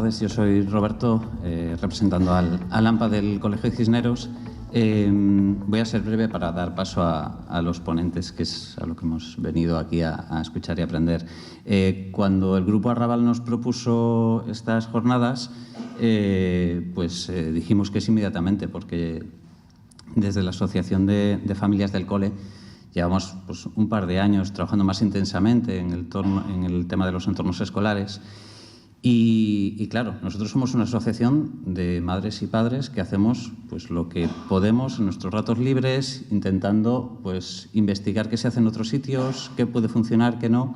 tardes. Yo soy Roberto, representando al AMPA del Colegio de Cisneros. Voy a ser breve para dar paso a los ponentes, que es a lo que hemos venido aquí a escuchar y aprender. Cuando el Grupo Arrabal nos propuso estas jornadas, dijimos que sí inmediatamente, porque desde la Asociación de Familias del Cole llevamos un par de años trabajando más intensamente en el tema de los entornos escolares. Y claro, nosotros somos una asociación de madres y padres que hacemos lo que podemos en nuestros ratos libres, intentando investigar qué se hace en otros sitios, qué puede funcionar, qué no.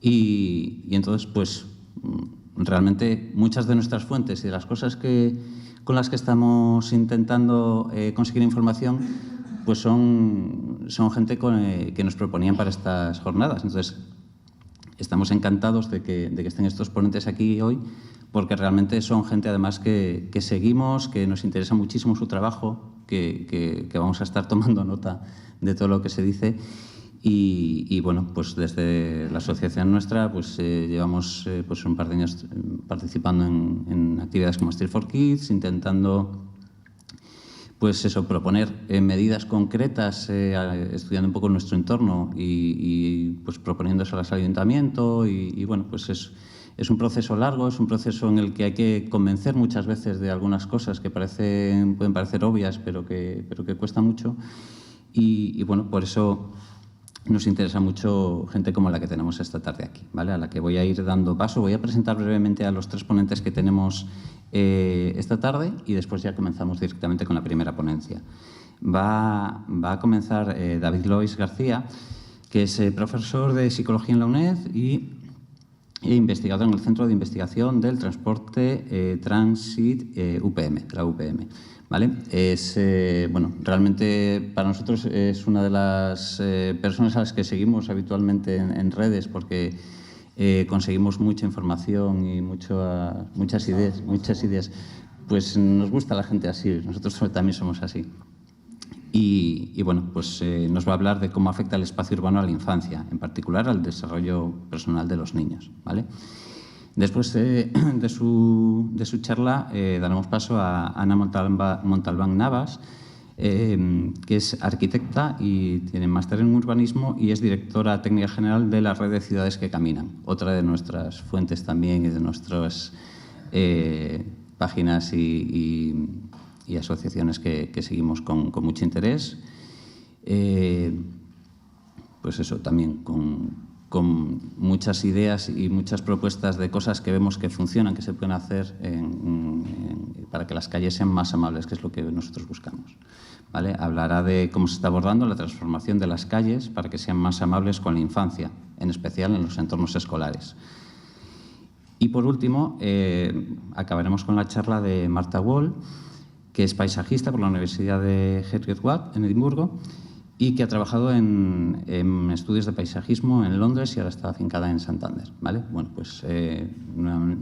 Y entonces, realmente muchas de nuestras fuentes y de las cosas con las que estamos intentando conseguir información, son gente que nos proponían para estas jornadas. Entonces, estamos encantados de que estén estos ponentes aquí hoy, porque realmente son gente, además, que seguimos, que nos interesa muchísimo su trabajo, que vamos a estar tomando nota de todo lo que se dice. Y bueno, desde la asociación nuestra llevamos un par de años participando en actividades como Street for Kids, intentando proponer medidas concretas, estudiando un poco nuestro entorno y proponiéndoselas al ayuntamiento. Y bueno, es un proceso largo, es un proceso en el que hay que convencer muchas veces de algunas cosas que pueden parecer obvias, pero que cuesta mucho. Y bueno, por eso nos interesa mucho gente como la que tenemos esta tarde aquí, ¿vale? A la que voy a ir dando paso. Voy a presentar brevemente a los tres ponentes que tenemos esta tarde y después ya comenzamos directamente con la primera ponencia. Va a comenzar David Lois García, que es profesor de Psicología en la UNED e investigador en el Centro de Investigación del Transporte Transit UPM, la UPM. ¿Vale? Realmente para nosotros es una de las personas a las que seguimos habitualmente en redes, porque conseguimos mucha información y muchas ideas. Nos gusta la gente así, nosotros también somos así. Y bueno, nos va a hablar de cómo afecta el espacio urbano a la infancia, en particular al desarrollo personal de los niños, ¿vale? Después de su charla daremos paso a Ana Montalbán Navas, que es arquitecta y tiene máster en urbanismo y es directora técnica general de la Red de Ciudades que Caminan, otra de nuestras fuentes también y de nuestras páginas y asociaciones que seguimos con mucho interés. También con muchas ideas y muchas propuestas de cosas que vemos que funcionan, que se pueden hacer para que las calles sean más amables, que es lo que nosotros buscamos, ¿vale? Hablará de cómo se está abordando la transformación de las calles para que sean más amables con la infancia, en especial en los entornos escolares. Y por último, acabaremos con la charla de Marta Wall, que es paisajista por la Universidad de Heriot-Watt en Edimburgo, y que ha trabajado en estudios de paisajismo en Londres y ahora está afincada en Santander, ¿vale? Bueno,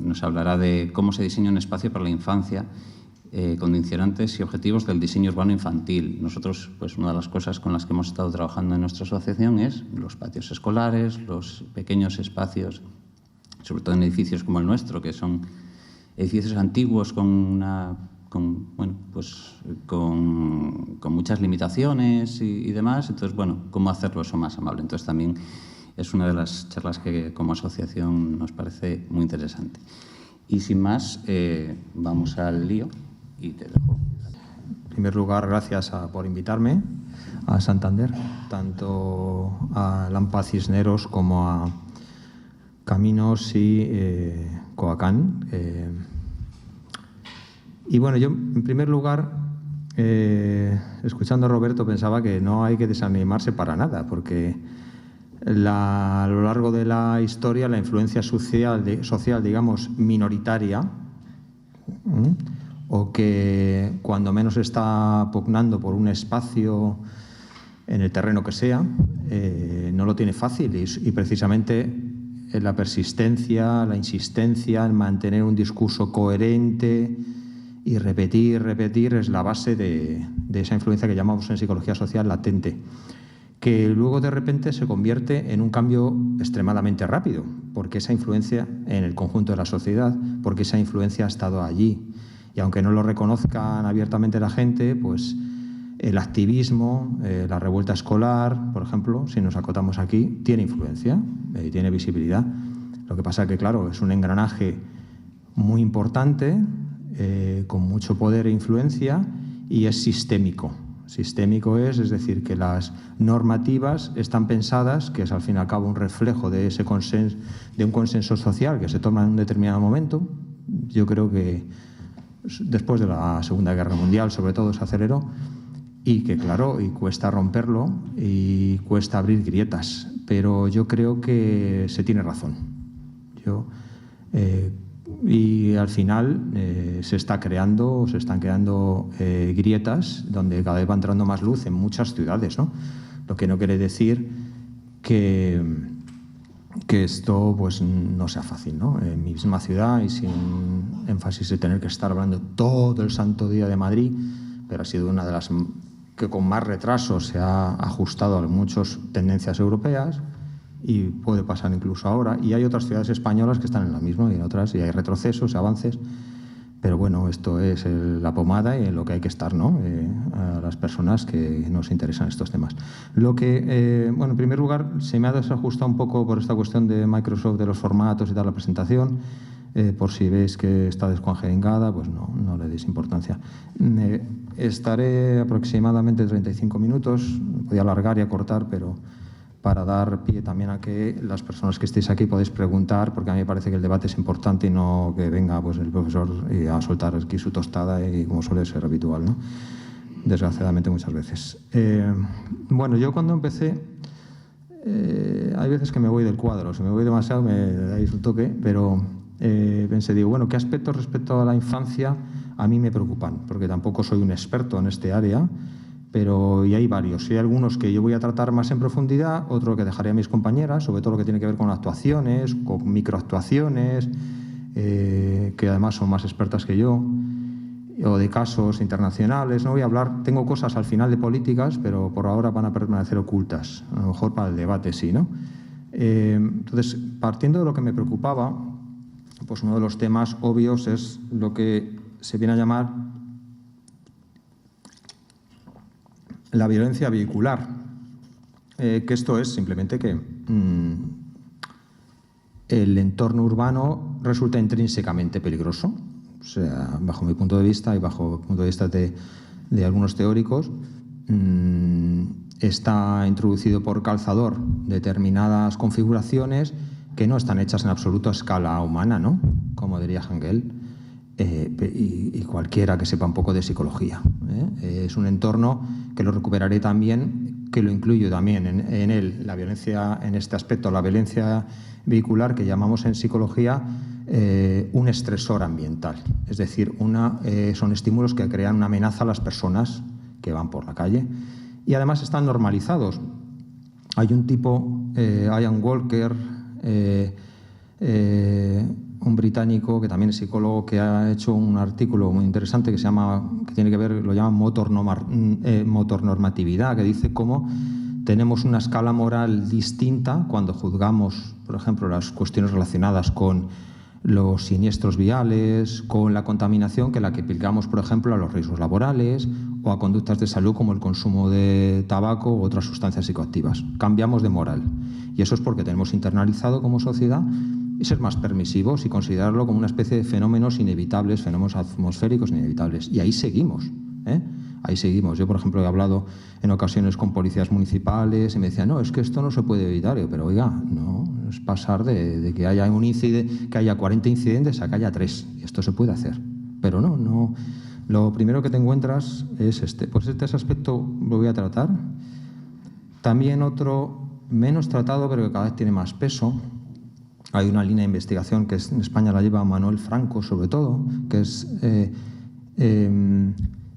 nos hablará de cómo se diseña un espacio para la infancia, condicionantes y objetivos del diseño urbano infantil. Nosotros, una de las cosas con las que hemos estado trabajando en nuestra asociación es los patios escolares, los pequeños espacios, sobre todo en edificios como el nuestro, que son edificios antiguos con muchas limitaciones y demás. Entonces, cómo hacerlo eso más amable. Entonces, también es una de las charlas que como asociación nos parece muy interesante. Y sin más, vamos al lío y te dejo. En primer lugar, gracias por invitarme a Santander, tanto a AMPA Cisneros como a Caminos y Coacán. Y bueno, yo en primer lugar, escuchando a Roberto, pensaba que no hay que desanimarse para nada, porque a lo largo de la historia la influencia social digamos, minoritaria, o que cuando menos está pugnando por un espacio en el terreno que sea, no lo tiene fácil y precisamente la persistencia, la insistencia en mantener un discurso coherente y repetir es la base de esa influencia que llamamos en psicología social latente, que luego de repente se convierte en un cambio extremadamente rápido, porque esa influencia en el conjunto de la sociedad, porque esa influencia ha estado allí. Y aunque no lo reconozcan abiertamente la gente, pues el activismo, la revuelta escolar, por ejemplo, si nos acotamos aquí, tiene influencia, tiene visibilidad. Lo que pasa es que, claro, es un engranaje muy importante, con mucho poder e influencia, y es sistémico. Sistémico es decir, que las normativas están pensadas, que es al fin y al cabo un reflejo de ese consenso, de un consenso social que se toma en un determinado momento. Yo creo que después de la Segunda Guerra Mundial, sobre todo, se aceleró, y que, claro, y cuesta romperlo y cuesta abrir grietas, pero yo creo que se tiene razón. Y al final se están creando grietas donde cada vez va entrando más luz en muchas ciudades, ¿no? Lo que no quiere decir que esto pues no sea fácil, ¿no? En mi misma ciudad, y sin énfasis de tener que estar hablando todo el santo día de Madrid, pero ha sido una de las que con más retraso se ha ajustado a muchas tendencias europeas, y puede pasar incluso ahora. Y hay otras ciudades españolas que están en la misma, y en otras, y hay retrocesos, avances. Pero bueno, esto es la pomada y en lo que hay que estar, ¿no? A las personas que nos interesan estos temas. Lo que, bueno, en primer lugar, se me ha desajustado un poco por esta cuestión de Microsoft, de los formatos y tal, la presentación. Por si veis que está descongeringada, pues no le deis importancia. Estaré aproximadamente 35 minutos. Podía alargar y acortar, pero para dar pie también a que las personas que estéis aquí podéis preguntar, porque a mí me parece que el debate es importante y no que venga pues el profesor a soltar aquí su tostada, y como suele ser habitual, ¿no? Desgraciadamente muchas veces. Bueno, yo cuando empecé, hay veces que me voy del cuadro, si me voy demasiado me dais un toque, pero pensé, digo, bueno, ¿qué aspectos respecto a la infancia a mí me preocupan? Porque tampoco soy un experto en este área, pero y hay varios. Hay algunos que yo voy a tratar más en profundidad, otro que dejaré a mis compañeras, sobre todo lo que tiene que ver con actuaciones, con microactuaciones, que además son más expertas que yo, o de casos internacionales. No voy a hablar, tengo cosas al final de políticas, pero por ahora van a permanecer ocultas. A lo mejor para el debate sí, ¿no? Entonces, partiendo de lo que me preocupaba, pues uno de los temas obvios es lo que se viene a llamar la violencia vehicular, que esto es simplemente que el entorno urbano resulta intrínsecamente peligroso. O sea, bajo mi punto de vista y bajo el punto de vista de algunos teóricos, está introducido por calzador determinadas configuraciones que no están hechas en absoluto a escala humana, ¿no? Como diría Hegel, y cualquiera que sepa un poco de psicología. Es un entorno que lo recuperaré también, que lo incluyo también en él, la violencia, en este aspecto, la violencia vehicular, que llamamos en psicología un estresor ambiental. Es decir, son estímulos que crean una amenaza a las personas que van por la calle, y además están normalizados. Hay un tipo, Ian Walker, un británico que también es psicólogo, que ha hecho un artículo muy interesante que tiene que ver, lo llaman motornormatividad, que dice cómo tenemos una escala moral distinta cuando juzgamos, por ejemplo, las cuestiones relacionadas con los siniestros viales, con la contaminación, que la que aplicamos, por ejemplo, a los riesgos laborales o a conductas de salud como el consumo de tabaco u otras sustancias psicoactivas. Cambiamos de moral. Y eso es porque tenemos internalizado como sociedad y ser más permisivos y considerarlo como una especie de fenómenos inevitables, fenómenos atmosféricos inevitables. Y ahí seguimos, Ahí seguimos. Yo, por ejemplo, he hablado en ocasiones con policías municipales y me decían, no, es que esto no se puede evitar. Yo, pero oiga, no, es pasar de que haya un incidente, que haya 40 incidentes a que haya 3. Y esto se puede hacer. Pero no. Lo primero que te encuentras es este. Pues este aspecto lo voy a tratar. También otro menos tratado, pero que cada vez tiene más peso. Hay una línea de investigación que en España la lleva Manuel Franco, sobre todo, que es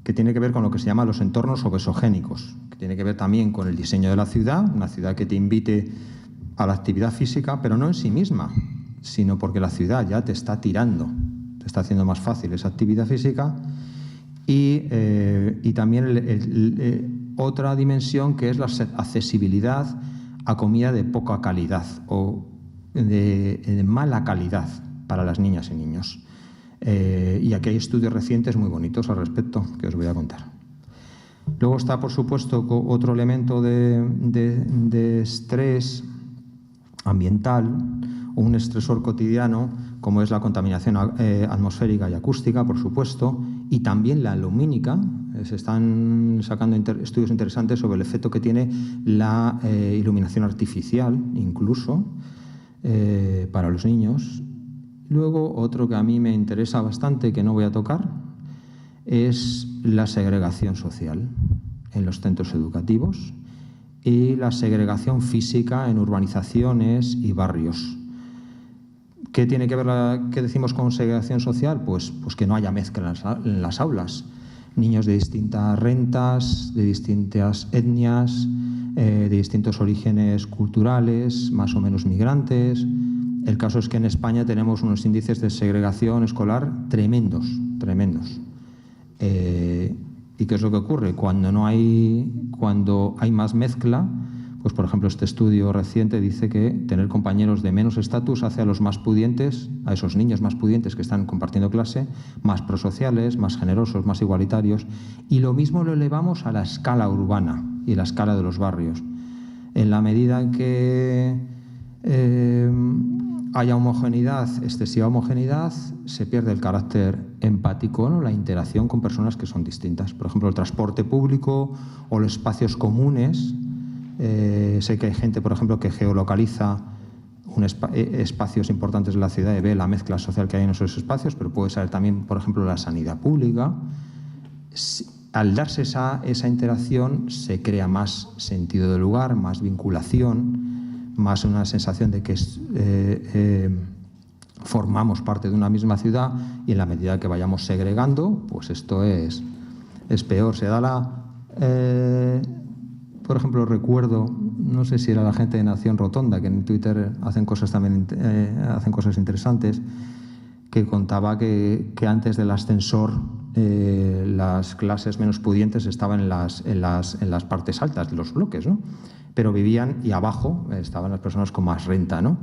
que tiene que ver con lo que se llama los entornos obesogénicos, que tiene que ver también con el diseño de la ciudad, una ciudad que te invite a la actividad física, pero no en sí misma, sino porque la ciudad ya te está tirando, te está haciendo más fácil esa actividad física, y también otra dimensión que es la accesibilidad a comida de poca calidad o de mala calidad para las niñas y niños. Y aquí hay estudios recientes muy bonitos al respecto que os voy a contar. Luego está, por supuesto, otro elemento de estrés ambiental o un estresor cotidiano, como es la contaminación atmosférica y acústica, por supuesto, y también la lumínica. Se están sacando estudios interesantes sobre el efecto que tiene la iluminación artificial, incluso, para los niños. Luego, otro que a mí me interesa bastante, que no voy a tocar, es la segregación social en los centros educativos y la segregación física en urbanizaciones y barrios. ¿Qué tiene que ver qué decimos con segregación social? Pues que no haya mezcla en las aulas. Niños de distintas rentas, de distintas etnias, de distintos orígenes culturales, más o menos migrantes. El caso es que en España tenemos unos índices de segregación escolar tremendos. ¿Y qué es lo que ocurre? Cuando hay más mezcla, pues por ejemplo este estudio reciente dice que tener compañeros de menos estatus hace a los más pudientes, a esos niños más pudientes que están compartiendo clase, más prosociales, más generosos, más igualitarios, y lo mismo lo elevamos a la escala urbana y la escala de los barrios. En la medida en que haya homogeneidad, excesiva homogeneidad, se pierde el carácter empático, ¿no? La interacción con personas que son distintas. Por ejemplo, el transporte público o los espacios comunes. Sé que hay gente, por ejemplo, que geolocaliza espacios importantes de la ciudad y ve la mezcla social que hay en esos espacios, pero puede ser también, por ejemplo, la sanidad pública. Al darse esa interacción se crea más sentido del lugar, más vinculación, más una sensación de que formamos parte de una misma ciudad, y en la medida que vayamos segregando, pues esto es peor. Se da por ejemplo, recuerdo, no sé si era la gente de Nación Rotonda, que en Twitter hacen cosas interesantes, que contaba que antes del ascensor las clases menos pudientes estaban en las partes altas de los bloques, ¿no? Pero vivían, y abajo estaban las personas con más renta, ¿no?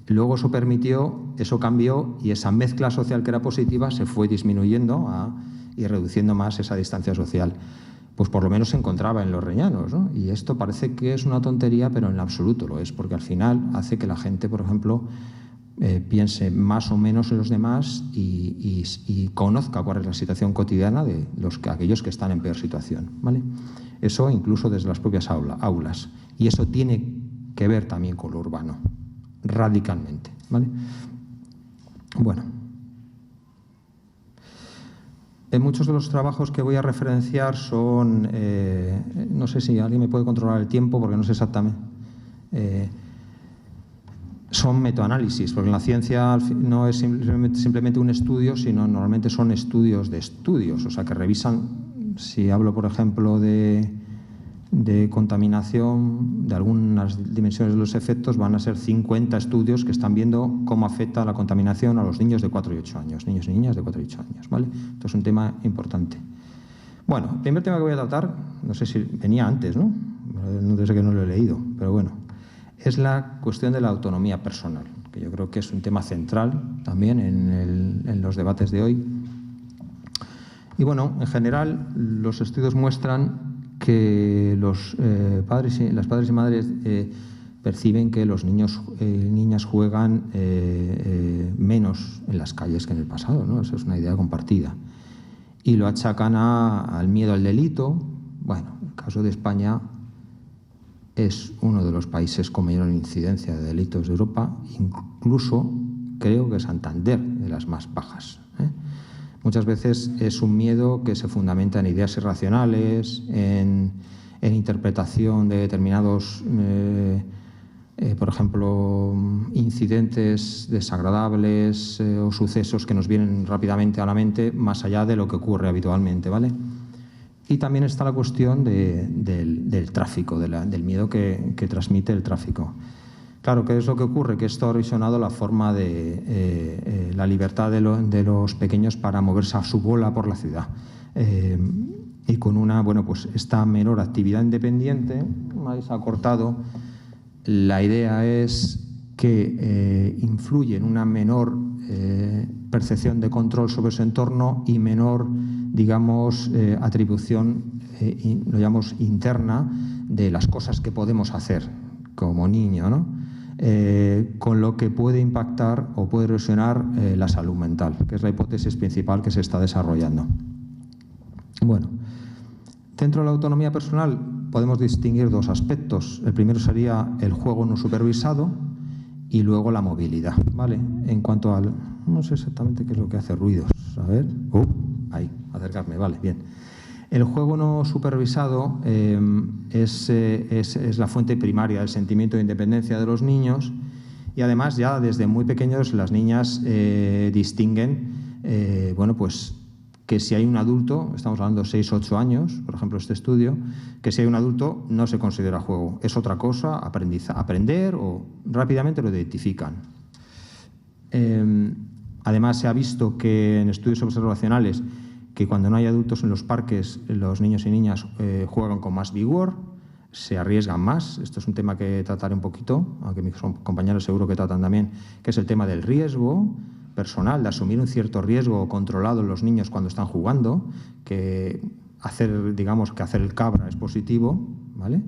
Luego eso cambió, y esa mezcla social que era positiva se fue disminuyendo y reduciendo más esa distancia social. Pues por lo menos se encontraba en los reñanos, ¿no? Y esto parece que es una tontería, pero en absoluto lo es, porque al final hace que la gente, por ejemplo, piense más o menos en los demás y conozca cuál es la situación cotidiana de aquellos que están en peor situación, ¿vale? Eso incluso desde las propias aulas. Y eso tiene que ver también con lo urbano, radicalmente, ¿vale? Bueno. Muchos de los trabajos que voy a referenciar son, no sé si alguien me puede controlar el tiempo porque no sé exactamente, son metoanálisis, porque la ciencia no es simplemente un estudio, sino normalmente son estudios de estudios, o sea, que revisan, si hablo, por ejemplo, de contaminación, de algunas dimensiones de los efectos, van a ser 50 estudios que están viendo cómo afecta la contaminación a los niños de 4 y 8 años, niños y niñas de 4 y 8 años, ¿vale? Esto es un tema importante. Bueno, el primer tema que voy a tratar, no sé si venía antes, ¿no? No sé que no lo he leído, pero bueno, es la cuestión de la autonomía personal, que yo creo que es un tema central también en los debates de hoy. Y bueno, en general, los estudios muestran que las padres y madres perciben que los niños y niñas juegan menos en las calles que en el pasado, ¿no? Eso es una idea compartida. Y lo achacan al miedo al delito. Bueno, el caso de España es uno de los países con mayor incidencia de delitos de Europa, incluso creo que Santander, de las más bajas, ¿eh? Muchas veces es un miedo que se fundamenta en ideas irracionales, en interpretación de determinados, por ejemplo, incidentes desagradables o sucesos que nos vienen rápidamente a la mente, más allá de lo que ocurre habitualmente, ¿vale? Y también está la cuestión del tráfico, del miedo que transmite el tráfico. Claro, ¿qué es lo que ocurre? Que esto ha erosionado la forma de la libertad de los pequeños para moverse a su bola por la ciudad. y con una, bueno, pues esta menor actividad independiente, más acortado, la idea es que influye en una menor percepción de control sobre su entorno y menor, digamos, atribución, lo llamamos interna, de las cosas que podemos hacer como niño, ¿no? Con lo que puede impactar o puede erosionar la salud mental, que es la hipótesis principal que se está desarrollando. Bueno, dentro de la autonomía personal podemos distinguir dos aspectos. El primero sería el juego no supervisado y luego la movilidad, ¿vale? En cuanto al... no sé exactamente qué es lo que hace ruidos. A ver... ahí, acercarme, vale, bien. El juego no supervisado es la fuente primaria del sentimiento de independencia de los niños y además ya desde muy pequeños las niñas distinguen, bueno, pues que si hay un adulto, estamos hablando de 6 o 8 años, por ejemplo este estudio, que si hay un adulto no se considera juego, es otra cosa, aprender o rápidamente lo identifican. Además se ha visto que en estudios observacionales que cuando no hay adultos en los parques, los niños y niñas juegan con más vigor, se arriesgan más. Esto es un tema que trataré un poquito, aunque mis compañeros seguro que tratan también, que es el tema del riesgo personal, de asumir un cierto riesgo controlado en los niños cuando están jugando, que hacer, digamos, que hacer el cabra es positivo, ¿vale?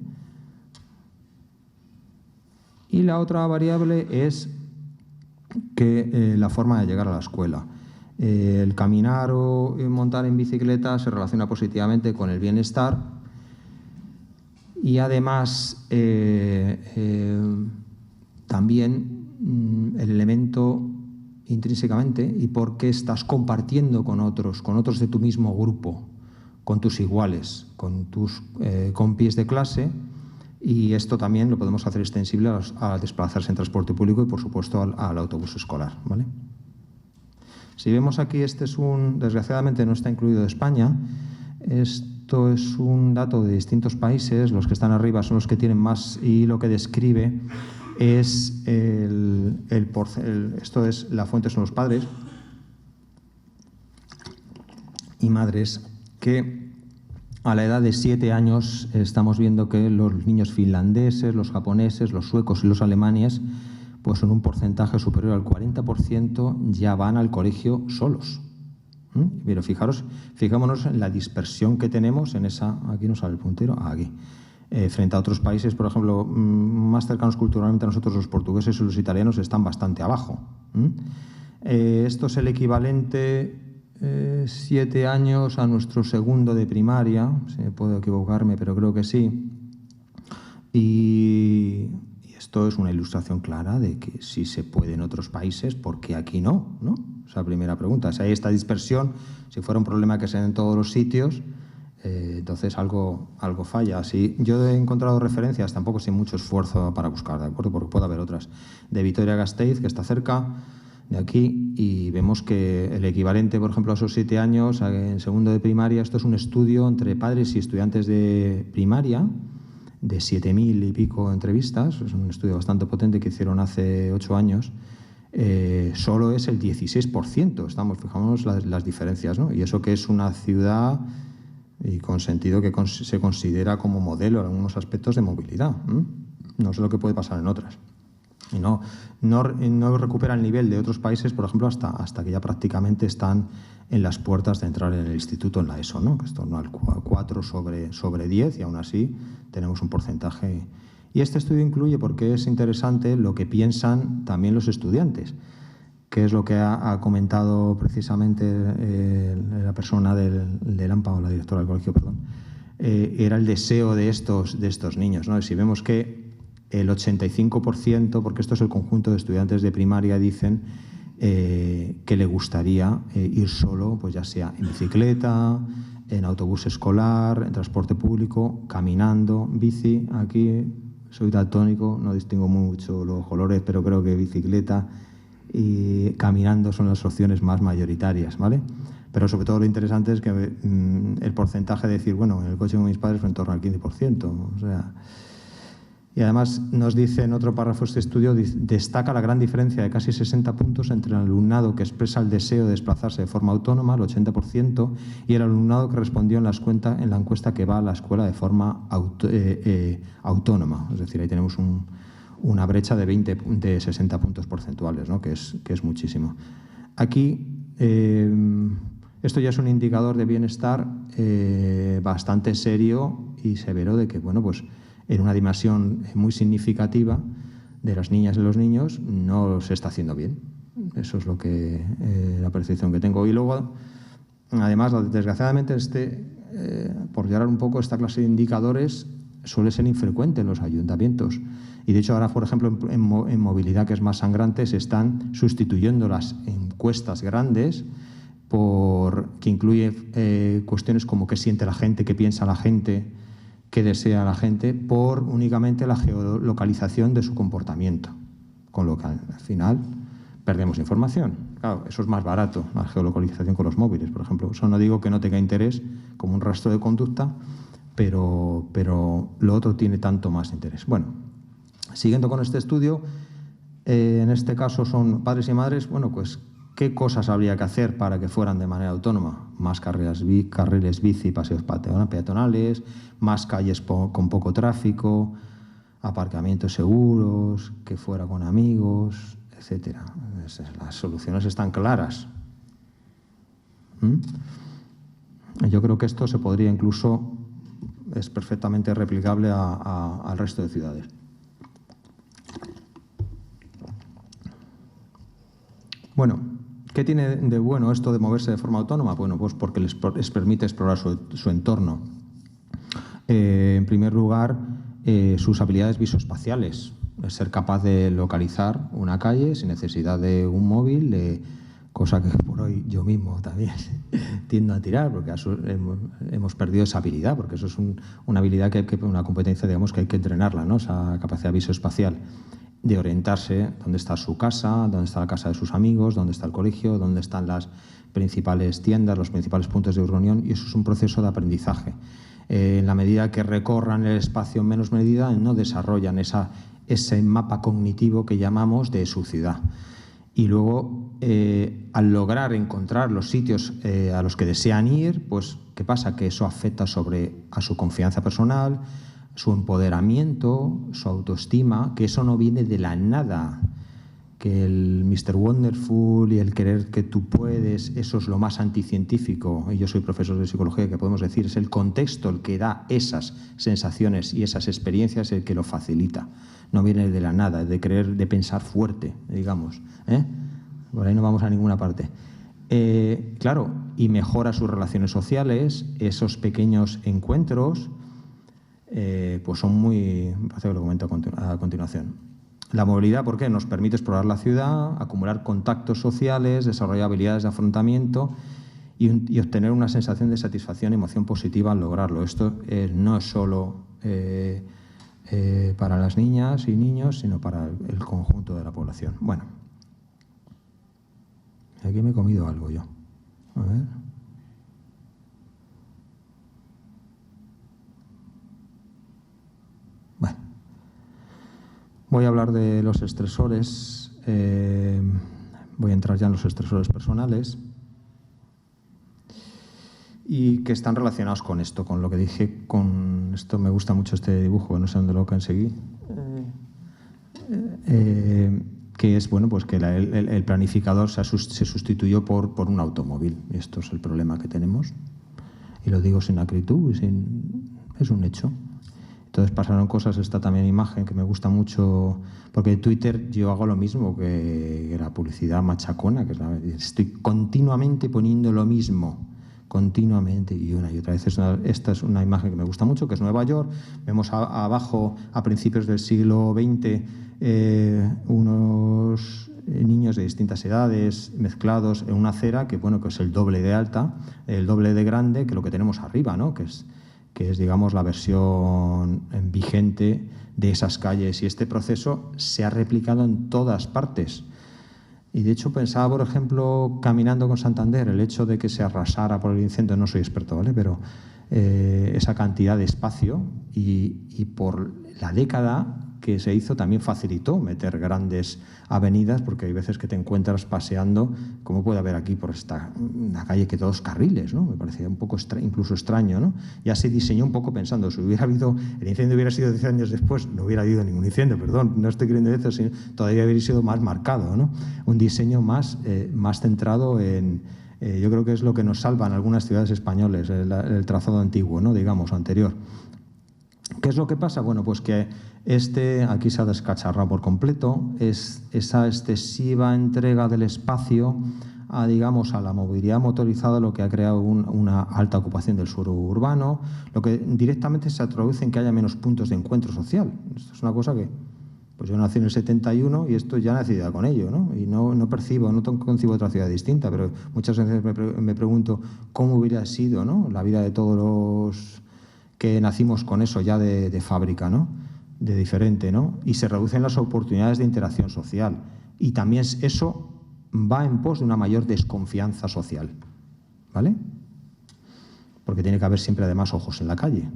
Y la otra variable es que la forma de llegar a la escuela. El caminar o montar en bicicleta se relaciona positivamente con el bienestar y además también el elemento intrínsecamente y porque estás compartiendo con otros de tu mismo grupo, con tus iguales, con tus compis de clase, y esto también lo podemos hacer extensible a desplazarse en transporte público y por supuesto al autobús escolar, ¿vale? Si vemos aquí, este es desgraciadamente no está incluido de España, esto es un dato de distintos países, los que están arriba son los que tienen más y lo que describe es esto es, la fuente son los padres y madres que a la edad de 7 años estamos viendo que los niños finlandeses, los japoneses, los suecos y los alemanes pues en un porcentaje superior al 40% ya van al colegio solos. Pero fijémonos en la dispersión que tenemos en esa, aquí no sale el puntero, aquí, frente a otros países, por ejemplo, más cercanos culturalmente a nosotros, los portugueses y los italianos están bastante abajo. Esto es el equivalente 7 años a nuestro segundo de primaria, si puedo equivocarme, pero creo que sí. Y esto es una ilustración clara de que si se puede en otros países, ¿por qué aquí no? ¿No? Esa primera pregunta. Si hay esta dispersión, si fuera un problema que sea en todos los sitios, entonces algo falla. Si yo he encontrado referencias, tampoco sin mucho esfuerzo para buscar, ¿de acuerdo? Porque puede haber otras. De Vitoria-Gasteiz, que está cerca de aquí, y vemos que el equivalente, por ejemplo, a esos 7 años, en segundo de primaria, esto es un estudio entre padres y estudiantes de primaria, de 7.000 y pico entrevistas, es un estudio bastante potente que hicieron hace 8 años, solo es el 16%, fijamos las diferencias, ¿no? Y eso que es una ciudad y con sentido que se considera como modelo en algunos aspectos de movilidad. No sé lo que puede pasar en otras. Y no recupera el nivel de otros países, por ejemplo, hasta que ya prácticamente están en las puertas de entrar en el instituto, en la ESO, ¿no? Que es torno al 4 sobre 10 y aún así tenemos un porcentaje. Y este estudio incluye, porque es interesante, lo que piensan también los estudiantes, que es lo que ha comentado precisamente la persona del AMPA, o la directora del colegio, perdón, era el deseo de estos niños, ¿no? Si vemos que el 85%, porque esto es el conjunto de estudiantes de primaria, dicen que le gustaría ir solo, pues ya sea en bicicleta, en autobús escolar, en transporte público, caminando, bici. Aquí soy daltónico, no distingo mucho los colores, pero creo que bicicleta y caminando son las opciones más mayoritarias, ¿vale? Pero sobre todo lo interesante es que el porcentaje de decir, bueno, en el coche con mis padres fue en torno al 15%, o sea, Y además nos dice en otro párrafo este estudio, destaca la gran diferencia de casi 60 puntos entre el alumnado que expresa el deseo de desplazarse de forma autónoma, el 80%, y el alumnado que respondió en la encuesta que va a la escuela de forma autónoma. Es decir, ahí tenemos una brecha de 60 puntos porcentuales, ¿no? que es muchísimo. Aquí, esto ya es un indicador de bienestar bastante serio y severo de que, bueno, pues en una dimensión muy significativa de las niñas y los niños no se está haciendo bien. Eso es lo que la percepción que tengo. Y luego, además, desgraciadamente, por llegar un poco, esta clase de indicadores suele ser infrecuente en los ayuntamientos. Y de hecho ahora, por ejemplo, en movilidad, que es más sangrante, se están sustituyendo las encuestas grandes que incluye cuestiones como qué siente la gente, qué piensa la gente, qué desea la gente, por únicamente la geolocalización de su comportamiento. Con lo que al final perdemos información. Claro, eso es más barato, la geolocalización con los móviles, por ejemplo. Eso no digo que no tenga interés como un rastro de conducta, pero lo otro tiene tanto más interés. Bueno, siguiendo con este estudio, en este caso son padres y madres, bueno, pues ¿qué cosas habría que hacer para que fueran de manera autónoma? Más carriles bici, paseos peatonales, más calles con poco tráfico, aparcamientos seguros, que fuera con amigos, etcétera. Las soluciones están claras. Yo creo que esto se podría incluso, es perfectamente replicable al resto de ciudades. Bueno, ¿qué tiene de bueno esto de moverse de forma autónoma? Bueno, pues porque les permite explorar su entorno. En primer lugar, sus habilidades visoespaciales, ser capaz de localizar una calle sin necesidad de un móvil, cosa que por hoy yo mismo también tiendo a tirar, porque hemos perdido esa habilidad, porque eso es una habilidad una competencia, digamos, que hay que entrenarla, ¿no? Esa capacidad visoespacial, de orientarse dónde está su casa, dónde está la casa de sus amigos, dónde está el colegio, dónde están las principales tiendas, los principales puntos de reunión, y eso es un proceso de aprendizaje. En la medida que recorran el espacio en menos medida, no desarrollan ese mapa cognitivo que llamamos de su ciudad. Y luego, al lograr encontrar los sitios a los que desean ir, pues, ¿qué pasa? Que eso afecta a su confianza personal, su empoderamiento, su autoestima, que eso no viene de la nada, que el Mr. Wonderful y el creer que tú puedes, eso es lo más anticientífico, y yo soy profesor de psicología, que podemos decir, es el contexto el que da esas sensaciones y esas experiencias el que lo facilita. No viene de la nada, de creer, de pensar fuerte, digamos. Por ahí no vamos a ninguna parte. Claro, y mejora sus relaciones sociales, esos pequeños encuentros, pues son muy... Parece que lo comento a continuación. La movilidad, ¿por qué? Nos permite explorar la ciudad, acumular contactos sociales, desarrollar habilidades de afrontamiento y obtener una sensación de satisfacción y emoción positiva al lograrlo. Esto no es solo para las niñas y niños, sino para el conjunto de la población. Bueno, aquí me he comido algo yo. A ver. Bueno, voy a hablar de los estresores. Voy a entrar ya en los estresores personales y que están relacionados con esto, con lo que dije, con esto. Me gusta mucho este dibujo, no sé dónde lo conseguí, que es, bueno, pues que el planificador se sustituyó por un automóvil. Y esto es el problema que tenemos, y lo digo sin acritud, es un hecho. Entonces pasaron cosas, esta también imagen que me gusta mucho, porque en Twitter yo hago lo mismo que la publicidad machacona, que estoy continuamente poniendo lo mismo, continuamente, y una y otra vez. Esta es una imagen que me gusta mucho, que es Nueva York. Vemos abajo, a principios del siglo XX, unos niños de distintas edades mezclados en una acera que, bueno, que es el doble de alta, el doble de grande que lo que tenemos arriba, ¿no? que es, digamos, la versión vigente de esas calles. Y este proceso se ha replicado en todas partes. Y de hecho pensaba, por ejemplo, caminando con Santander, el hecho de que se arrasara por el incendio, no soy experto, ¿vale? Pero esa cantidad de espacio y por la década que se hizo también facilitó meter grandes avenidas, porque hay veces que te encuentras paseando, como puede haber aquí por una calle que todos carriles, ¿no? Me parecía un poco incluso extraño, ¿no? Ya se diseñó un poco pensando, si hubiera habido, el incendio hubiera sido 10 años después, no hubiera habido ningún incendio, perdón, no estoy queriendo eso, sino todavía hubiera sido más marcado, ¿no? Un diseño más centrado en, yo creo que es lo que nos salva en algunas ciudades españolas, el trazado antiguo, ¿no? Digamos, anterior. ¿Qué es lo que pasa? Bueno, pues que aquí se ha descacharrado por completo, es esa excesiva entrega del espacio a, digamos, a la movilidad motorizada, lo que ha creado una alta ocupación del suelo urbano, lo que directamente se traduce en que haya menos puntos de encuentro social. Esto es una cosa que, pues yo nací en el 71 y esto ya nací con ello, ¿no? Y no concibo otra ciudad distinta, pero muchas veces me pregunto cómo hubiera sido, ¿no?, la vida de todos los que nacimos con eso ya de fábrica, ¿no?, de diferente, ¿no? Y se reducen las oportunidades de interacción social. Y también eso va en pos de una mayor desconfianza social, ¿vale? Porque tiene que haber siempre, además, ojos en la calle.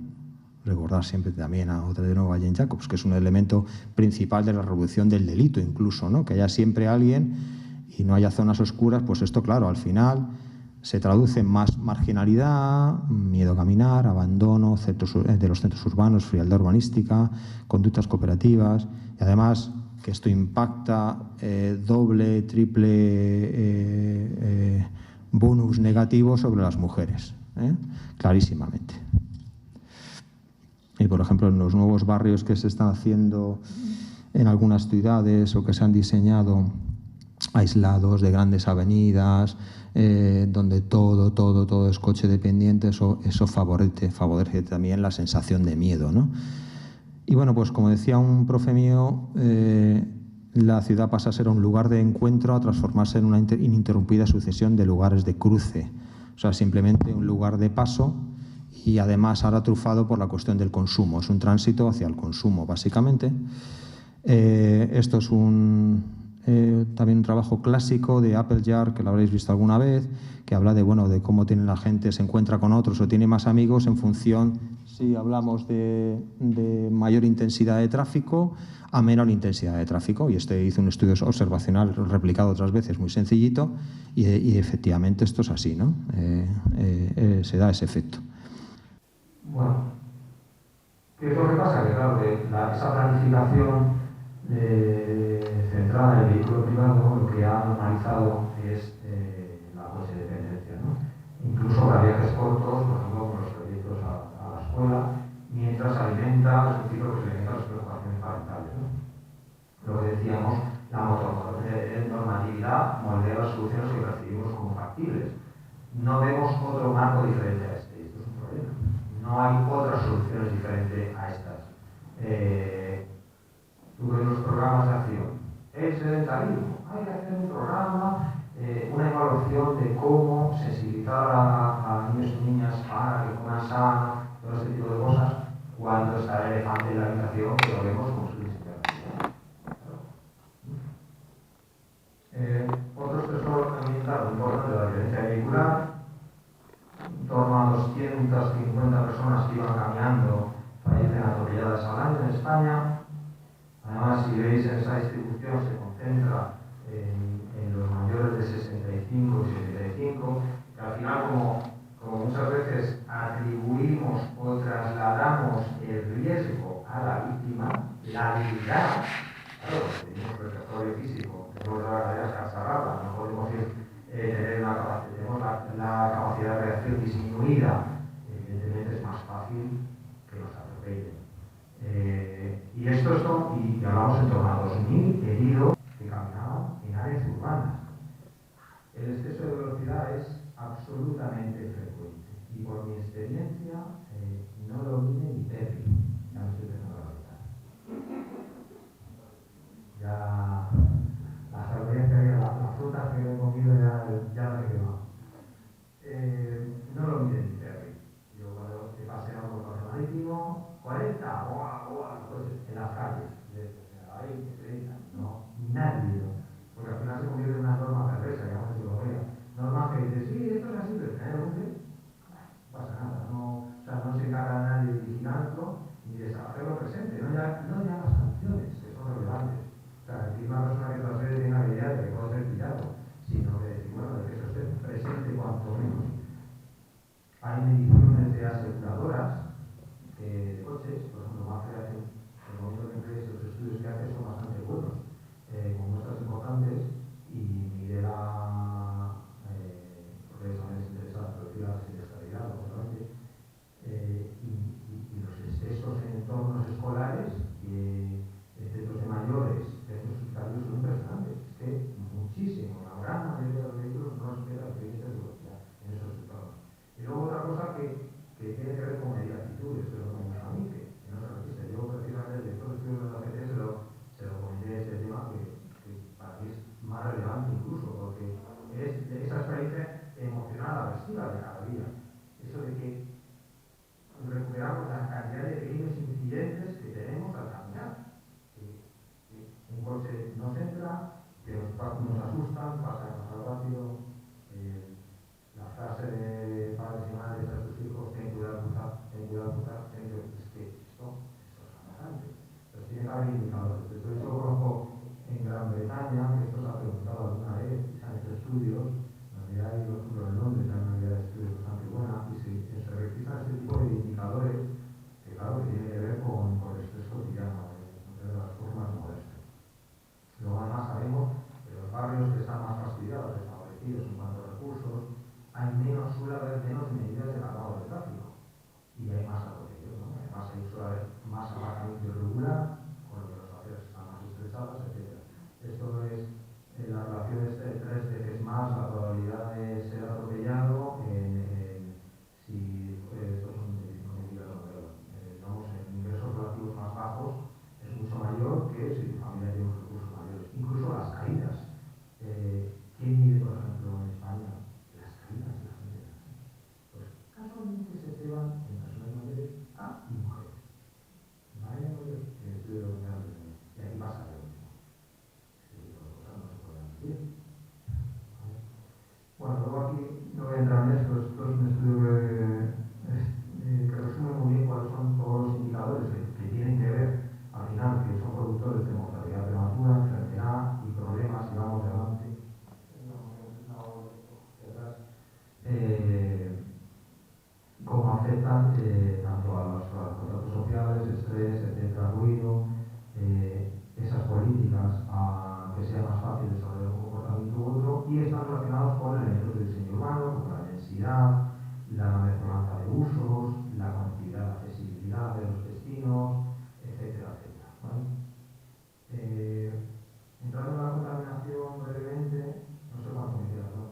Recordar siempre también de nuevo a Jane Jacobs, que es un elemento principal de la reducción del delito, incluso, ¿no? Que haya siempre alguien y no haya zonas oscuras, pues esto, claro, al final se traduce en más marginalidad, miedo a caminar, abandono de los centros urbanos, frialdad urbanística, conductas cooperativas, y además que esto impacta doble, triple bonus negativo sobre las mujeres, clarísimamente. Y, por ejemplo, en los nuevos barrios que se están haciendo en algunas ciudades o que se han diseñado aislados de grandes avenidas, donde todo es coche dependiente, eso favorece también la sensación de miedo, ¿no? Y bueno, pues como decía un profe mío, la ciudad pasa a ser un lugar de encuentro a transformarse en una ininterrumpida sucesión de lugares de cruce. O sea, simplemente un lugar de paso y además ahora trufado por la cuestión del consumo. Es un tránsito hacia el consumo, básicamente. Esto es también un trabajo clásico de Appleyard, que lo habréis visto alguna vez, que habla de cómo tiene la gente, se encuentra con otros o tiene más amigos en función, si hablamos de mayor intensidad de tráfico, a menor intensidad de tráfico. Y hizo un estudio observacional replicado otras veces, muy sencillito, y efectivamente esto es así, ¿no? Se da ese efecto. Bueno, ¿qué es lo que pasa? Que claro, esa planificación centrada en el vehículo privado, lo que ha normalizado es la coche dependencia, ¿no? Incluso para viajes cortos, por ejemplo, con los proyectos a la escuela, mientras alimenta, es un ciclo que se alimenta las preocupaciones parentales, ¿no? Lo que decíamos, la normatividad moldea las soluciones que percibimos como factibles. No vemos otro marco diferente a este, y esto es un problema. No hay otras soluciones diferentes a estas. Tú ves los programas de acción. El sedentarismo. Hay que hacer un programa, una evaluación de cómo sensibilizar a niños y niñas para que coman sano, todo ese tipo de cosas, cuando está el elefante en la habitación, que lo vemos como su discapacidad. Otro estresor ambiental importante de la violencia vehicular. En torno a 250 personas que iban caminando fallecen atropelladas al año en España. Además, si veis, esa distribución se concentra en los mayores de 65 y 75, que al final, como muchas veces atribuimos o trasladamos el riesgo a la víctima, la habilidad, claro, tenemos el repertorio físico, tenemos la carrera cacharrada, no podemos tener tenemos la capacidad de reacción disminuida, evidentemente es más fácil que nos atropellen. Y y hablamos en torno a 2.000 heridos que caminaban en áreas urbanas. El exceso de velocidad es absolutamente frecuente y por mi experiencia no lo mide ni Terry. Ya me estoy pensando la verdad. Ya hasta el día que las frutas que he comido ya las he quemado. No lo mide ni Terry. Yo cuando he paseado por el marítimo, 40, en las calles, ahí, 30, no, nadie, porque al final se convierte en una norma perversa, digamos en psicología. Normas que dices, sí, esto es así, pero no pasa nada, no, o sea, no ya las sanciones, que son relevantes. O sea, que una persona que transgrede tiene una habilidad de que puede ser pillado, sino que decir, bueno, de que eso esté presente cuanto menos. Hay mediciones de aseguradoras de coches, por ejemplo, Mafre hace, el gobierno de empresas, los estudios que hace son bastante buenos, con muestras importantes, y mide porque también les interesa reducir la siniestralidad, lógicamente, y los excesos en entornos escolares y excesos de mayores, estos hospitalarios son impresionantes. Es que muchísimo, la gran mayoría de los vehículos no respetan los límites de velocidad en esos entornos. Y luego otra cosa que tiene que ver con medir actitudes, que es lo que me gusta a mí, que no se resiste. Yo precisamente el director de estudios de la PT se lo comenté ese tema que para mí es más relevante incluso, porque es de esa experiencia emocional aversiva de cada día. Eso de que recuperamos la cantidad de pequeños incidentes que tenemos al caminar. Un coche nos entra, que nos asustan, pasa demasiado rápido. La frase de padres y madres a sus hijos: ten cuidado al cruzar, es que esto es alarmante. Entonces tiene que haber indicadores. Entonces yo conozco en Gran Bretaña, que esto se ha preguntado alguna vez, se han hecho estudios, donde hay, por ejemplo, en Londres hay una unidad de estudios bastante buena, y se realizan este tipo de indicadores, que claro, que tiene que ver con el estrés cotidiano, de las formas modestas. Luego además sabemos que los barrios que están más fastidiados, desfavorecidos en cuanto a recursos, suele haber menos medidas de calmado de tráfico y hay más atropellos, ¿no? Además suele haber más aparcamiento irregular, con lo que las aceras están más estrechadas, etc. Esto es la relación de 3 veces más la probabilidad de ser atropellado si estos son medidas digamos, en ingresos relativos más bajos, es mucho mayor que si tu familia tiene unos recursos mayores. Incluso las caídas. ¿Quién mide, por ejemplo, en España las caídas de la gente? Pues casualmente se llevan en personas mayores y mujeres. Madre mayor, que estudio de los y aquí pasa lo mismo. Este tipo de cosas no se pueden decir. Bueno, luego aquí no voy a entrar en esto. Esto es un estudio que resume muy bien cuáles son todos los indicadores que tienen que ver, al final, que son productores de mortalidad prematura, enfermedad y problemas, y vamos adelante. Cómo afectan tanto a los contratos sociales, estrés, etcétera, ruido, esas políticas a que sea más fácil desarrollar un comportamiento u otro, y están relacionados con elementos de diseño urbano, como la densidad, la mezcolanza de usos, la conectividad, la accesibilidad de los destinos, etcétera, etcétera. ¿Vale? Entrando en la contaminación brevemente, no sé cuánto me queda, ¿no?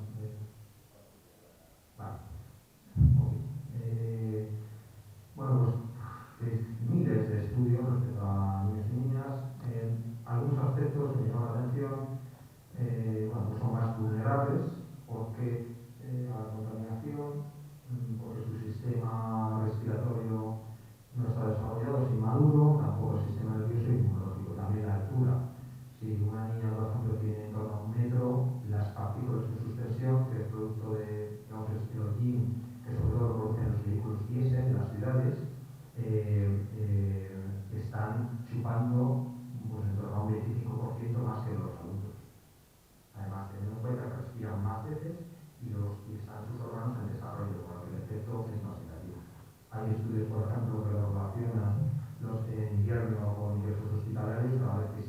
Vale. Bueno, pues miles de estudios respecto a niños y niñas. Algunos aspectos me llaman la atención, bueno, pues son más vulnerables porque a la contaminación, porque su sistema respiratorio no está desarrollado, es inmaduro, tampoco el sistema nervioso y inmunológico, también la altura. Si una niña, por ejemplo, tiene en torno a 1 metro, las partículas en suspensión, que es producto de, digamos, el hollín, que sobre todo lo producen los vehículos diésel en las ciudades, están chupando pues, en torno a un 25% más que los adultos. Además, teniendo en cuenta que respiran más veces y están sus órganos en desarrollo, por lo que el efecto es más negativo. Hay estudios, por ejemplo, que lo relacionan los en invierno con ingresos hospitalarios, cada vez que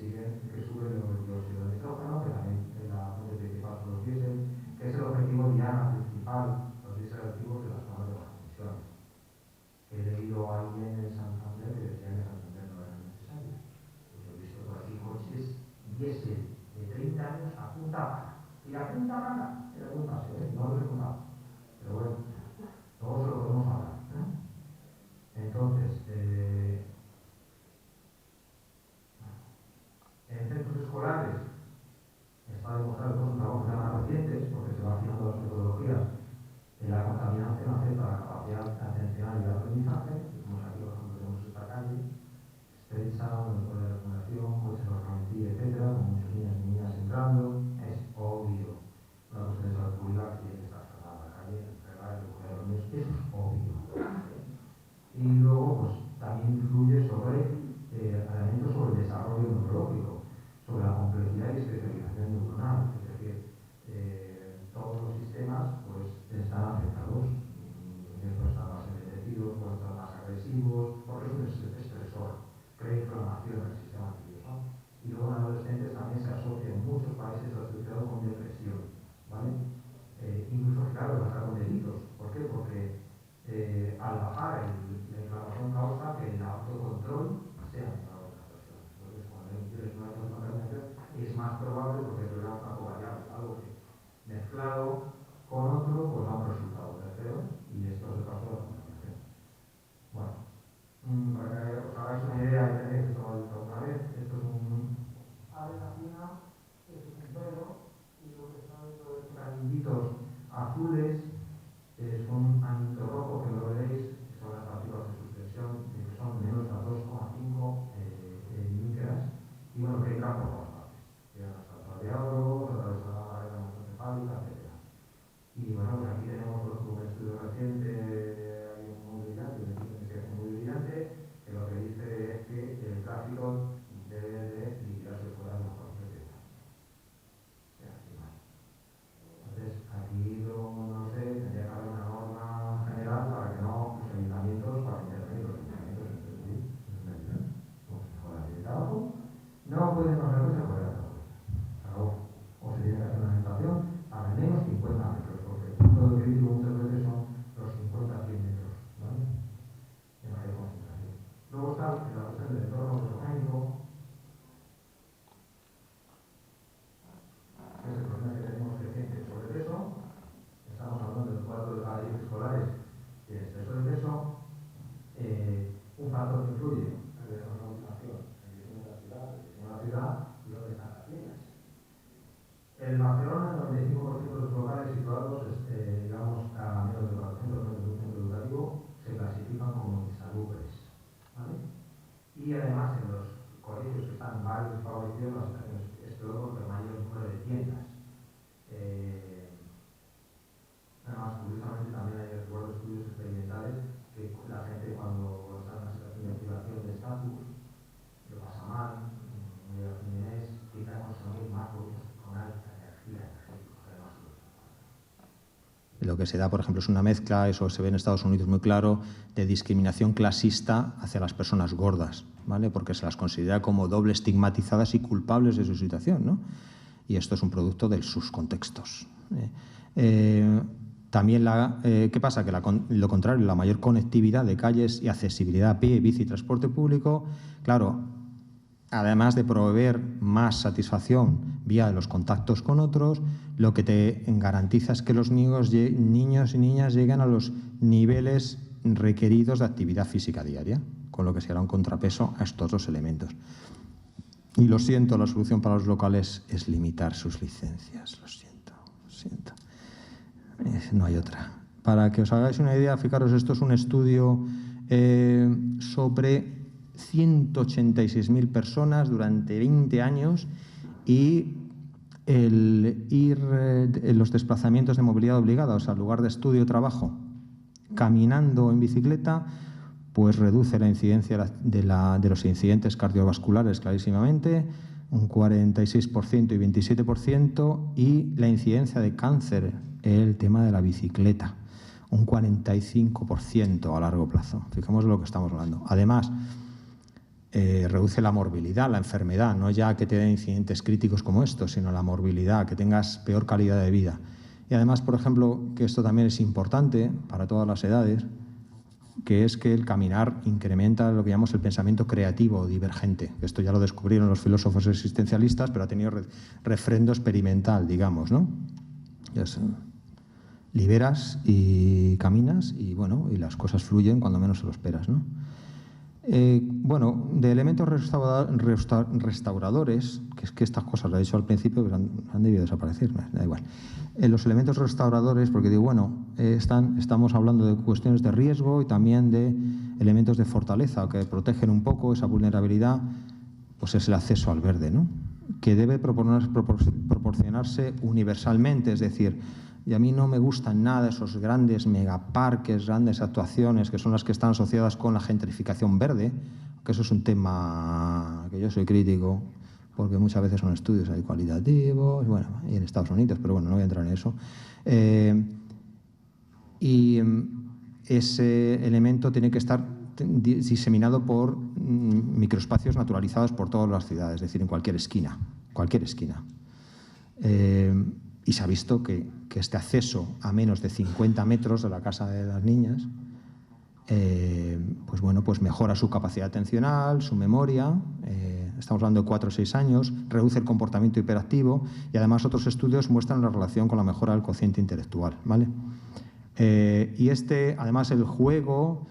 sube el dióxido de nitrógeno, que también es la fuente principal son los diésel, que es el objetivo diana principal, los diésel activos de las zonas de bajas emisiones. He leído a alguien en Santander que decía que Santander no era necesario. Pues he visto por aquí coches diésel de 30 años a punta pala. Y la punta pala era buen paseo, no lo he contado. Pero bueno, luego se lo podemos hablar. Entonces, en centros escolares está demostrado que son trabajos ya más recientes, porque se va afinando las metodologías. La contaminación afecta a la capacidad atencional y de aprendizaje. Como aquí, por ejemplo, tenemos esta calle estrecha, con la recomendación, coches ornamentil, etcétera, con muchos niños y niñas entrando. Es obvio una cuestión de salud pública que tiene que estar tratado. inflamación del sistema nervioso. Y luego en adolescentes también se asocia en muchos países asociado con depresión, ¿vale? Incluso, claro, bajar con delitos. ¿Por qué? Porque al bajar la inflamación causa que el autocontrol sea menor en la persona. Entonces, cuando tienes una contaminación, es más probable, porque es un campo variable, algo que mezclado con otro, pues da un resultado tercero, y esto es el caso de la contaminación. Bueno, para que os hagáis una idea, y tenéis esto otra vez, esto es un ave latina, esto es un perro, y lo que están viendo estos anillitos azules es un anillito rojo, que lo veréis, que son las partículas de suspensión, que son menos de 2,5 micras, y bueno, que entran por todas partes. Llegan hasta el radiador, atravesan la barrera encefálica, etc. Y bueno, pues aquí tenemos un estudio reciente, hay un muy brillante, una investigación muy brillante, que lo que dice es que el tráfico debe de liquirarse fuera de los países de España. O sea, así más. Entonces, aquí no sé, tendría que haber una norma general para que no los ayuntamientos, para intervenir los ayuntamientos como si fuera de trabajo, no pueden pasar cosas fuera de trabajo. O se tiene que hacer una limitación al menos 50 metros, porque el punto de crítico muchas veces son los 50-100 metros, ¿vale? De mayor concentración. Luego está la cuestión del entorno orogénico, que es el problema que tenemos creciente sobre peso. Estamos hablando de los cuadros de paradigmas escolares y el exceso de peso. Un factor que influye en la motivación, en el diseño de la ciudad, y dónde están las líneas. En Barcelona, el 95% de los locales situados, digamos, a menos de 400 metros de un centro educativo, se clasifican como insalubres, ¿vale? Y además, en los colegios que están más desfavorecidos, la situación es peor porque el mayor número de tiendas. Además, curiosamente, también hay estudios experimentales que la gente, cuando está en una situación de privación de estatus, lo pasa mal, no llega a fin de mes, tiende a consumir más productos con alta energía energética, además. Lo que se da, por ejemplo, es una mezcla, eso se ve en Estados Unidos muy claro, de discriminación clasista hacia las personas gordas, ¿vale? Porque se las considera como doble estigmatizadas y culpables de su situación, ¿no? Y esto es un producto de sus contextos. También, ¿qué pasa? Que lo contrario, la mayor conectividad de calles y accesibilidad a pie, bici y transporte público, claro, además de proveer más satisfacción vía los contactos con otros, lo que te garantiza es que los niños y niñas lleguen a los niveles requeridos de actividad física diaria, con lo que será un contrapeso a estos dos elementos. Y lo siento, la solución para los locales es limitar sus licencias, lo siento. No hay otra. Para que os hagáis una idea, fijaros, esto es un estudio sobre 186.000 personas durante 20 años y los desplazamientos de movilidad obligada, o sea, lugar de estudio o trabajo, caminando o en bicicleta, pues reduce la incidencia de los incidentes cardiovasculares clarísimamente, un 46% y 27%, y la incidencia de cáncer, el tema de la bicicleta, un 45% a largo plazo. Fijemos lo que estamos hablando. Además, reduce la morbilidad, la enfermedad, no ya que te den incidentes críticos como estos, sino la morbilidad, que tengas peor calidad de vida. Y además, por ejemplo, que esto también es importante para todas las edades, que es que el caminar incrementa lo que llamamos el pensamiento creativo o divergente. Esto ya lo descubrieron los filósofos existencialistas, pero ha tenido refrendo experimental, digamos, ¿no? Liberas y caminas y, bueno, y las cosas fluyen cuando menos se lo esperas, ¿no? Bueno, de elementos restauradores, que es que estas cosas, lo he dicho al principio, pues han debido desaparecer, da igual. Los elementos restauradores, porque digo, bueno, estamos hablando de cuestiones de riesgo y también de elementos de fortaleza que protegen un poco esa vulnerabilidad, pues es el acceso al verde, ¿no? Que debe proporcionarse universalmente, es decir, y a mí no me gustan nada esos grandes megaparques, grandes actuaciones que son las que están asociadas con la gentrificación verde, que eso es un tema que yo soy crítico, porque muchas veces son estudios ahí cualitativos, bueno, y en Estados Unidos, pero bueno, no voy a entrar en eso. Y ese elemento tiene que estar diseminado por microespacios naturalizados por todas las ciudades, es decir, en cualquier esquina. Y se ha visto que este acceso a menos de 50 metros de la casa de las niñas pues mejora su capacidad atencional, su memoria, estamos hablando de 4 o 6 años, reduce el comportamiento hiperactivo y además otros estudios muestran la relación con la mejora del cociente intelectual, ¿vale? Y además el juego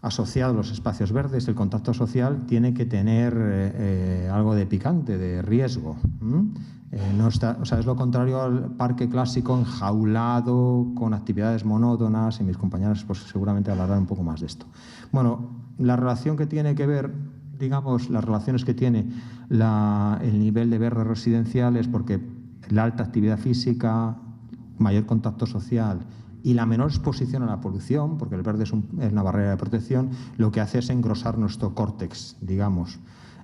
asociado a los espacios verdes, el contacto social, tiene que tener algo de picante, de riesgo. Es lo contrario al parque clásico enjaulado, con actividades monótonas, y mis compañeras pues, seguramente hablarán un poco más de esto. Bueno, la relación que tiene que ver, digamos, las relaciones que tiene el nivel de verde residencial es porque la alta actividad física, mayor contacto social y la menor exposición a la polución, porque el verde es una barrera de protección, lo que hace es engrosar nuestro córtex, digamos,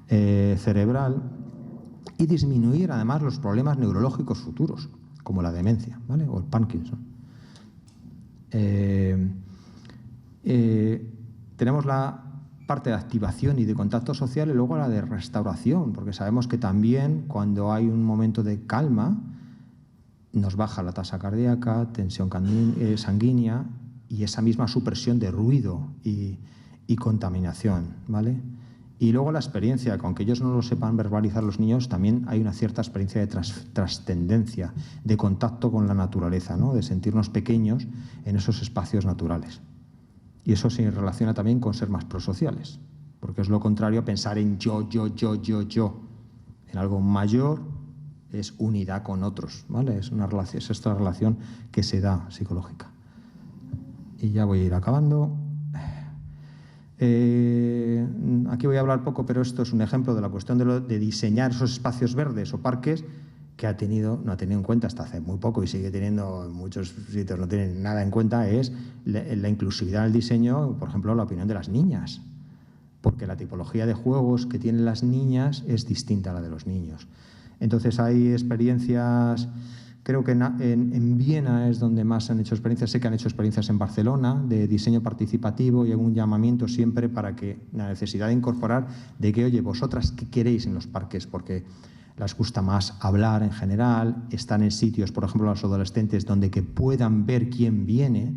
cerebral, y disminuir además los problemas neurológicos futuros, como la demencia, ¿vale? O el Parkinson. Tenemos la parte de activación y de contacto social y luego la de restauración, porque sabemos que también cuando hay un momento de calma nos baja la tasa cardíaca, tensión sanguínea y esa misma supresión de ruido y contaminación, ¿vale? Y luego la experiencia, que aunque ellos no lo sepan verbalizar los niños, también hay una cierta experiencia de trascendencia, de contacto con la naturaleza, ¿no? De sentirnos pequeños en esos espacios naturales. Y eso se relaciona también con ser más prosociales, porque es lo contrario a pensar en yo. En algo mayor es unidad con otros, ¿vale? Es esta relación que se da psicológica. Y ya voy a ir acabando. Aquí voy a hablar poco, pero esto es un ejemplo de la cuestión de diseñar esos espacios verdes o parques que no ha tenido en cuenta hasta hace muy poco y sigue teniendo en muchos sitios, no tienen nada en cuenta, es la inclusividad del diseño, por ejemplo, la opinión de las niñas, porque la tipología de juegos que tienen las niñas es distinta a la de los niños. Entonces hay experiencias, creo que en Viena es donde más se han hecho experiencias, sé que han hecho experiencias en Barcelona de diseño participativo y hay un llamamiento siempre para que la necesidad de incorporar de que, oye, vosotras, ¿qué queréis en los parques? Porque les gusta más hablar en general, están en sitios, por ejemplo, los adolescentes, donde que puedan ver quién viene,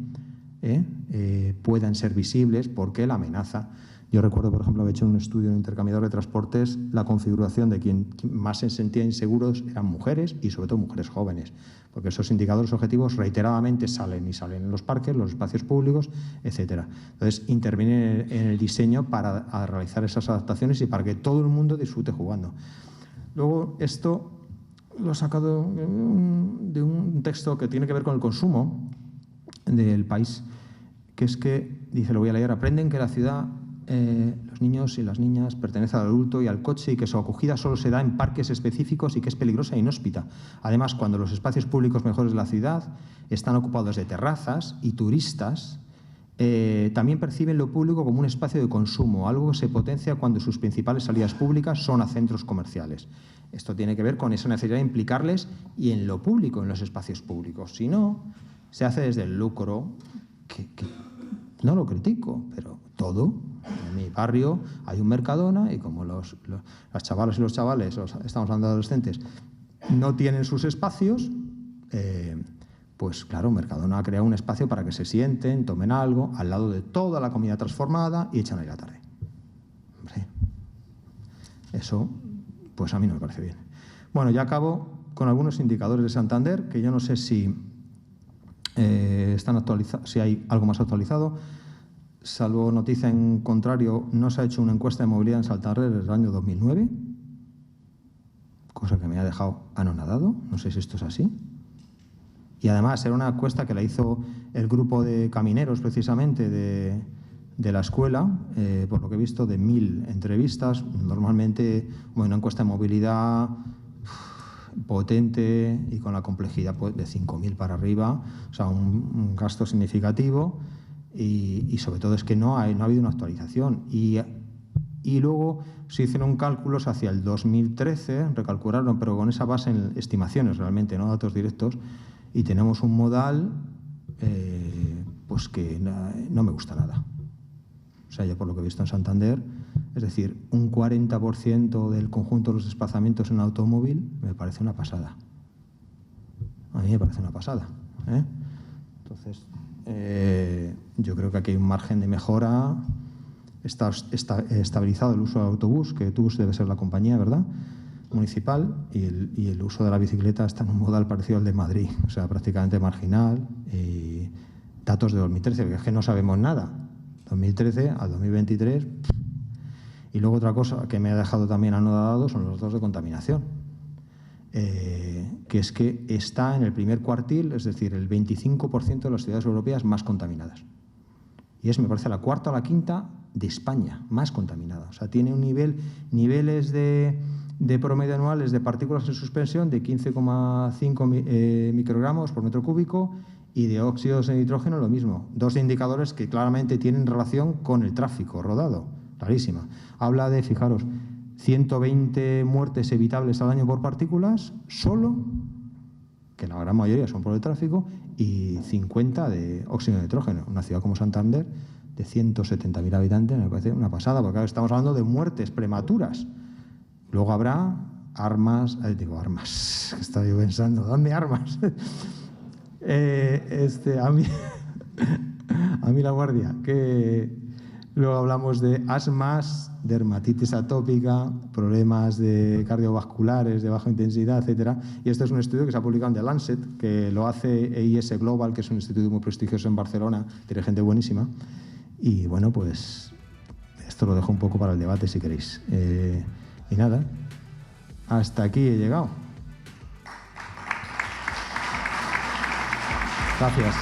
puedan ser visibles, porque la amenaza. Yo recuerdo, por ejemplo, haber hecho un estudio en un intercambiador de transportes, la configuración de quien más se sentía inseguros eran mujeres y sobre todo mujeres jóvenes, porque esos indicadores objetivos reiteradamente salen en los parques, los espacios públicos, etcétera. Entonces, intervienen en el diseño para realizar esas adaptaciones y para que todo el mundo disfrute jugando. Luego, esto lo he sacado de un texto que tiene que ver con el consumo del país, que es que, dice, lo voy a leer, aprenden que la ciudad, los niños y las niñas pertenecen al adulto y al coche y que su acogida solo se da en parques específicos y que es peligrosa e inhóspita. Además, cuando los espacios públicos mejores de la ciudad están ocupados de terrazas y turistas, también perciben lo público como un espacio de consumo, algo que se potencia cuando sus principales salidas públicas son a centros comerciales. Esto tiene que ver con esa necesidad de implicarles y en lo público, en los espacios públicos. Si no, se hace desde el lucro, que no lo critico, pero todo. En mi barrio hay un Mercadona y como las chavalas y los chavales, estamos hablando de adolescentes, no tienen sus espacios, pues claro, Mercadona ha creado un espacio para que se sienten, tomen algo, al lado de toda la comida transformada y echan ahí la tarde. Hombre, eso, pues a mí no me parece bien. Bueno, ya acabo con algunos indicadores de Santander, que yo no sé si están actualizados, si hay algo más actualizado. Salvo noticia en contrario, no se ha hecho una encuesta de movilidad en Santander desde el año 2009, cosa que me ha dejado anonadado, no sé si esto es así. Y además era una encuesta que la hizo el grupo de camineros precisamente de la escuela, por lo que he visto, de 1000 entrevistas. Normalmente una encuesta de movilidad potente y con la complejidad de 5000 para arriba, o sea, un gasto significativo y sobre todo es que no ha habido una actualización. Y luego se hicieron cálculos hacia el 2013, recalcularon, pero con esa base en estimaciones realmente, no datos directos, y tenemos un modal pues que no me gusta nada. O sea, yo por lo que he visto en Santander, es decir, un 40% del conjunto de los desplazamientos en automóvil me parece una pasada. A mí me parece una pasada, ¿eh? Entonces, yo creo que aquí hay un margen de mejora. Está estabilizado el uso del autobús, que tú debe ser la compañía, ¿verdad?, municipal, y el uso de la bicicleta está en un modal parecido al de Madrid, o sea, prácticamente marginal. Y datos de 2013, porque es que no sabemos nada. 2013 al 2023. Y luego otra cosa que me ha dejado también anodado son los datos de contaminación, que es que está en el primer cuartil, es decir, el 25% de las ciudades europeas más contaminadas. Y es, me parece, la cuarta o la quinta de España más contaminada. O sea, tiene un niveles de promedio anuales de partículas en suspensión de 15,5 microgramos por metro cúbico, y de óxidos de nitrógeno lo mismo. Dos indicadores que claramente tienen relación con el tráfico rodado, clarísima. Habla de, fijaros, 120 muertes evitables al año por partículas, solo, que la gran mayoría son por el tráfico, y 50 de óxido de nitrógeno. Una ciudad como Santander, de 170.000 habitantes, me parece una pasada, porque ahora estamos hablando de muertes prematuras. Luego habrá armas, estaba yo pensando, ¿dónde armas? A mí la guardia, que luego hablamos de asmas, dermatitis atópica, problemas cardiovasculares de baja intensidad, etcétera. Y este es un estudio que se ha publicado en The Lancet, que lo hace EIS Global, que es un instituto muy prestigioso en Barcelona, tiene gente buenísima. Y bueno, pues esto lo dejo un poco para el debate, si queréis. Y nada, hasta aquí he llegado. Gracias.